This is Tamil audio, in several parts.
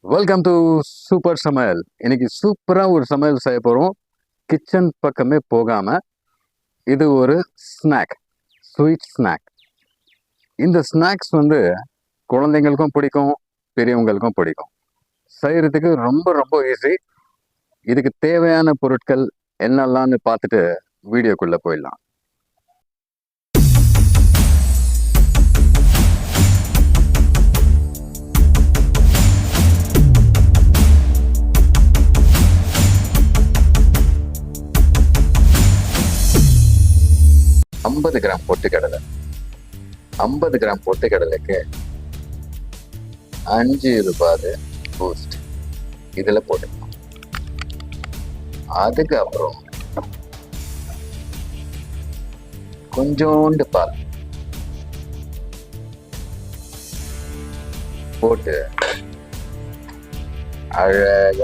வெல்கம் டு சூப்பர் சமையல். இன்னைக்கு சூப்பராக ஒரு சமையல் செய்ய போகிறோம். கிச்சன் பக்கமே போகாமல் இது ஒரு ஸ்நாக், ஸ்வீட் ஸ்நாக். இந்த ஸ்நாக்ஸ் குழந்தைங்களுக்கும் பிடிக்கும், பெரியவங்களுக்கும் பிடிக்கும். செய்கிறதுக்கு ரொம்ப ரொம்ப ஈஸி. இதுக்கு தேவையான பொருட்கள் என்னெல்லாம்னு பார்த்துட்டு வீடியோக்குள்ளே போயிடலாம். ஐம்பது கிராம் பொட்டுக்கடலை. 50 கிராம் பொட்டுக்கடலைக்கு 5 ரூபாய் பூஸ்ட் இதில் போட்டுக்கணும். அதுக்கப்புறம் கொஞ்சோண்டு பால் போட்டு அழகாக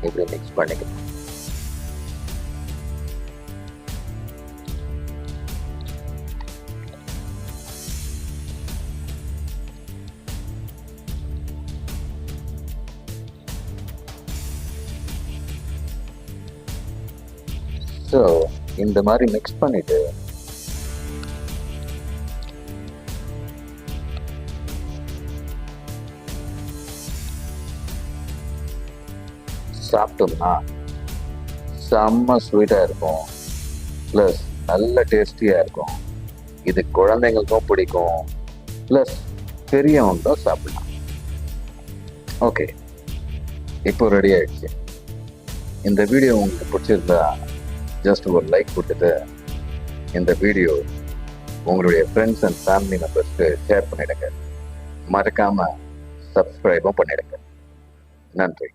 இப்படி மிக்ஸ் பண்ணிக்கணும். ஸோ இந்த மாதிரி மிக்ஸ் பண்ணிட்டு சாப்பிட்டோம்னா செம்ம ஸ்வீட்டாக இருக்கும், ப்ளஸ் நல்ல டேஸ்டியாக இருக்கும். இது குழந்தைங்களுக்கும் பிடிக்கும், ப்ளஸ் பெரியவங்களும் சாப்பிடலாம். ஓகே, இப்போ ரெடி ஆயிடுச்சு. இந்த வீடியோ உங்களுக்கு பிடிச்சிருந்தா ஜஸ்ட் ஒரு லைக் கொடுத்துட்டு இந்த வீடியோ உங்களுடைய ஃப்ரெண்ட்ஸ் அண்ட் ஃபேமிலி மெம்பர்ஸ்க்கு ஷேர் பண்ணிடுங்க. மறக்காமல் சப்ஸ்கிரைபும் பண்ணிடுங்க. நன்றி.